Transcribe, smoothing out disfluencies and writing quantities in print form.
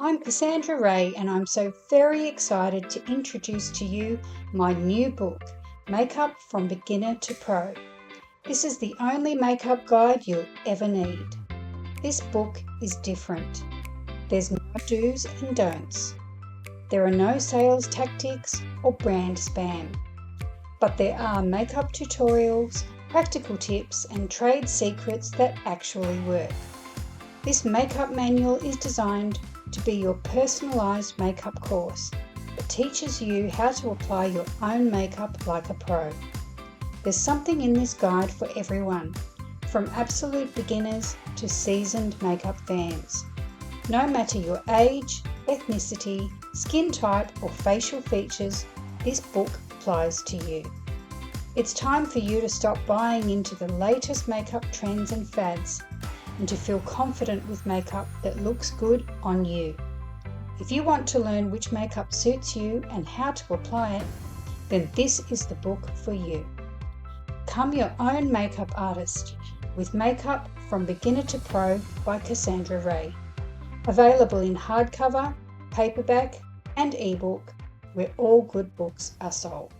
I'm Cassandra Rae and I'm so very excited to introduce to you my new book, Makeup from Beginner to Pro. This is the only makeup guide you'll ever need. This book is different. There's no do's and don'ts. There are no sales tactics or brand spam. But there are makeup tutorials, practical tips and trade secrets that actually work. This makeup manual is designed to be your personalised makeup course that teaches you how to apply your own makeup like a pro. There's something in this guide for everyone, from absolute beginners to seasoned makeup fans. No matter your age, ethnicity, skin type or facial features, this book applies to you. It's time for you to stop buying into the latest makeup trends and fads and to feel confident with makeup that looks good on you. If you want to learn which makeup suits you and how to apply it, then this is the book for you. Become your own makeup artist with Makeup from Beginner to Pro by Cassandra Rae. Available in hardcover, paperback and ebook, where all good books are sold.